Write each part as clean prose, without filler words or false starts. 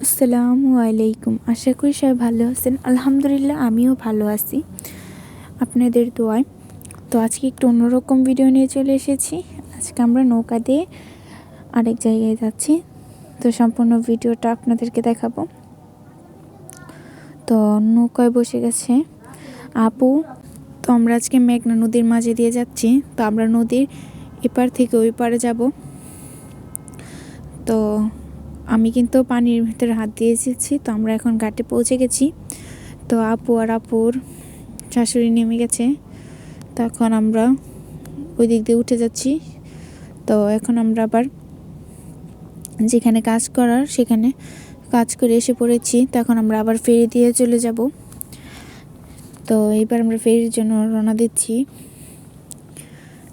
আসসালামু আলাইকুম। আশা করি সবাই ভালো আছেন। আলহামদুলিল্লাহ আমিও ভালো আছি আপনাদের দোয়ায়। তো আজকে একটু অন্যরকম ভিডিও নিয়ে চলে এসেছি। আজকে আমরা নৌকা দিয়ে আরেক জায়গায় যাচ্ছি। তো সম্পূর্ণ ভিডিওটা আপনাদেরকে দেখাবো। তো নৌকায় বসে গেছে আপু। তো আমরা আজকে মেঘনা নদীর মাঝে দিয়ে যাচ্ছি। তো আমরা নদীর এপার থেকে ওই পারে যাব। তো আমি কিন্তু পানির ভিতরে হাত দিয়ে এসেছি। তো আমরা এখন ঘাটে পৌঁছে গেছি। তো আপু আর আপুর শাশুড়ি নেমে গেছে। তখন আমরা ওই দিক দিয়ে উঠে যাচ্ছি। তো এখন আমরা আবার যেখানে কাজ করার সেখানে কাজ করে এসে পড়েছি। তখন আমরা আবার ফেরি দিয়ে চলে যাব। তো এবার আমরা ফেরির জন্য রওনা দিচ্ছি।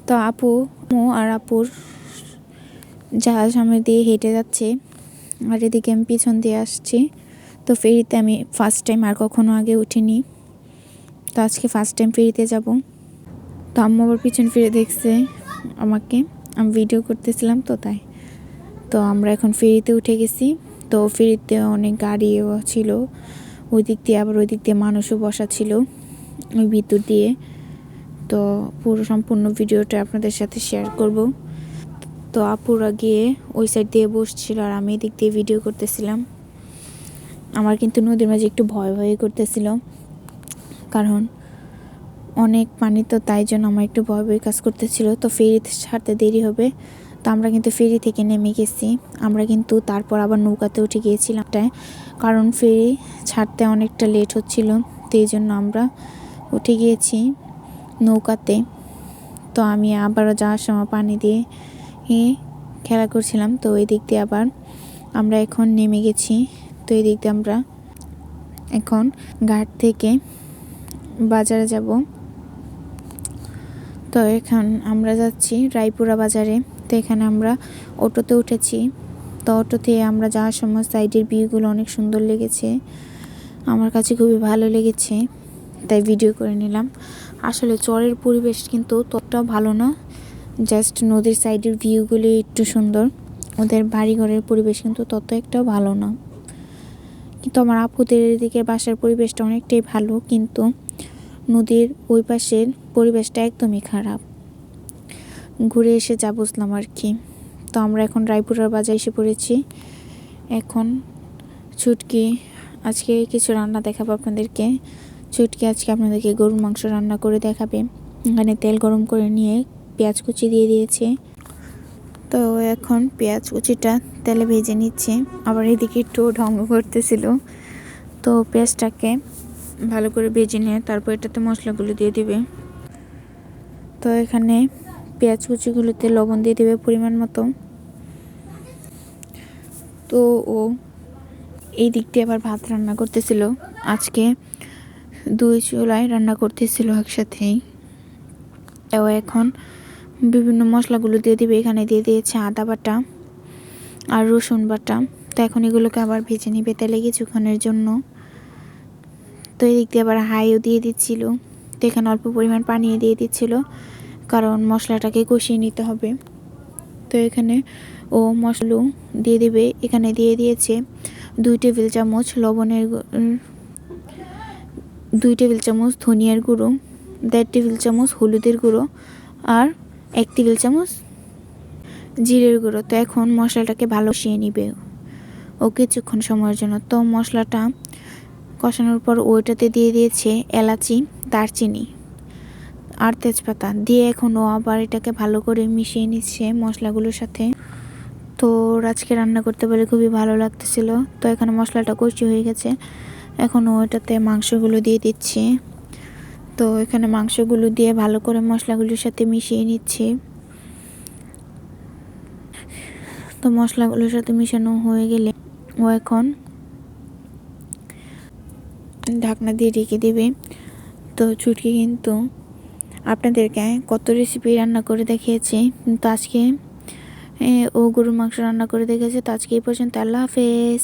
তো আপু আর আপুর জাহাজ সামনে দিয়ে হেঁটে যাচ্ছে, আর এদিকে আমি পিছন দিয়ে আসছি। তো ফেরিতে আমি ফার্স্ট টাইম, আর কখনো আগে উঠিনি। তো আজকে ফার্স্ট টাইম ফেরিতে যাব। তো আম্মু আবার পিছন ফিরে দেখছে আমাকে, আমি ভিডিও করতেছিলাম তো তাই। তো আমরা এখন ফেরিতে উঠে গেছি। তো ফেরিতে অনেক গাড়িও ছিল ওই দিক দিয়ে, আবার ওই দিক দিয়ে মানুষও বসা ছিল ওই ভিতর দিয়ে। তো পুরো সম্পূর্ণ ভিডিওটা আপনাদের সাথে শেয়ার করব। তো আপুরা গিয়ে ওই সাইড দিয়ে বসছিল, আর আমি এদিক দিয়ে ভিডিও করতেছিলাম। আমার কিন্তু নদীর মাঝে একটু ভয় ভয় করতেছিল, কারণ অনেক পানি, তো তাই জন্য আমার একটু ভয় ভয় কাজ করতেছিল। তো ফেরি ছাড়তে দেরি হবে। তো আমরা কিন্তু ফেরি থেকে নেমে গেছি। আমরা কিন্তু তারপর আবার নৌকাতে উঠে গিয়েছিলাম, কারণ ফেরি ছাড়তে অনেকটা লেট হচ্ছিল। তো এই জন্য আমরা উঠে গিয়েছি নৌকাতে। তো আমি আবারও যাওয়ার সময় পানি দিয়ে খেলা করছিলাম। তো ওই দিক দিয়ে আবার আমরা এখন নেমে গেছি। তো এই দিক দিয়ে আমরা এখন ঘাট থেকে বাজারে যাব। তো এখন আমরা যাচ্ছি রায়পুরা বাজারে। তো এখানে আমরা অটোতে উঠেছি। তো অটোতে আমরা যাওয়ার সময় সাইডের ভিউগুলো অনেক সুন্দর লেগেছে, আমার কাছে খুবই ভালো লেগেছে, তাই ভিডিও করে নিলাম। আসলে চরের পরিবেশ কিন্তু ততটাও ভালো না, জাস্ট নদীর সাইডের ভিউগুলি একটু সুন্দর। ওদের বাড়িঘরের পরিবেশ কিন্তু তত একটাও ভালো না। কিন্তু আমার আপুদের এদিকে বাসার পরিবেশটা অনেকটাই ভালো, কিন্তু নদীর ওই পাশের পরিবেশটা একদমই খারাপ। ঘুরে এসে যা বুঝলাম আর কি। তো আমরা এখন রায়পুরার বাজারে এসে পড়েছি। এখন ছুটকি আজকে কিছু রান্না দেখাবো আপনাদেরকে। ছুটকি আজকে আপনাদেরকে গরুর মাংস রান্না করে দেখাবে। এখানে তেল গরম করে নিয়ে পেঁয়াজ কুচি দিয়ে দিয়েছে। তো এখন পেঁয়াজ কুচিটা তেলে ভেজে নিচ্ছে, আবার এদিকে একটু ঢং করতেছিল। তো পেঁয়াজটাকে ভালো করে ভেজে নিয়ে তারপর এটাতে মশলাগুলো দিয়ে দিবে। তো এখানে পেঁয়াজ কুচিগুলোতে লবণ দিয়ে দেবে পরিমাণ মতো। তো ও এই দিকটি আবার ভাত রান্না করতেছিল। আজকে 2 চুলায় রান্না করতেছিল একসাথেই। ও এখন বিভিন্ন মশলাগুলো দিয়ে দিবে। এখানে দিয়ে দিয়েছে আদা বাটা আর রসুন বাটা। তো এখন এগুলোকে আবার ভেজে নিবে তেলে কিছুক্ষণের জন্য। তো এই দিক দিয়ে আবার হাইও দিয়ে দিচ্ছিল। তো এখানে অল্প পরিমাণ পানি দিয়ে দিচ্ছিল, কারণ মশলাটাকে কষিয়ে নিতে হবে। তো এখানে ও মশলা দিয়ে দিবে। এখানে দিয়ে দিয়েছে 2 টেবিল চামচ লবণের, 2 টেবিল চামচ ধনিয়ার গুঁড়ো, 1.5 টেবিল চামচ হলুদের গুঁড়ো, আর 1 টেবিল চামচ জিরের গুঁড়ো। তো এখন মশলাটাকে ভালো কষিয়ে নিবে ও কিছুক্ষণ সময়ের জন্য। তো মশলাটা কষানোর পর ওইটাতে দিয়ে দিয়েছে এলাচি, দারচিনি আর তেজপাতা দিয়ে এখন ও আবার এটাকে ভালো করে মিশিয়ে নিচ্ছে মশলাগুলোর সাথে। তো আজকে রান্না করতে পারে খুবই ভালো লাগতেছিল। তো এখানে মশলাটা কষি হয়ে গেছে, এখন ও এটাতে মাংসগুলো দিয়ে দিচ্ছে। তো এখানে মাংসগুলো দিয়ে ভালো করে মশলাগুলোর সাথে মিশিয়ে নিচ্ছে। তো মশলাগুলোর সাথে মিশানো হয়ে গেলে ও এখন ঢাকনা দিয়ে ঢেকে দেবে। তো ছুটকি কিন্তু আপনাদেরকে কত রেসিপি রান্না করে দেখিয়েছে, কিন্তু আজকে ও গরুর মাংস রান্না করে দেখেছে। তো আজকে এই পর্যন্ত, আল্লাহ হাফেজ।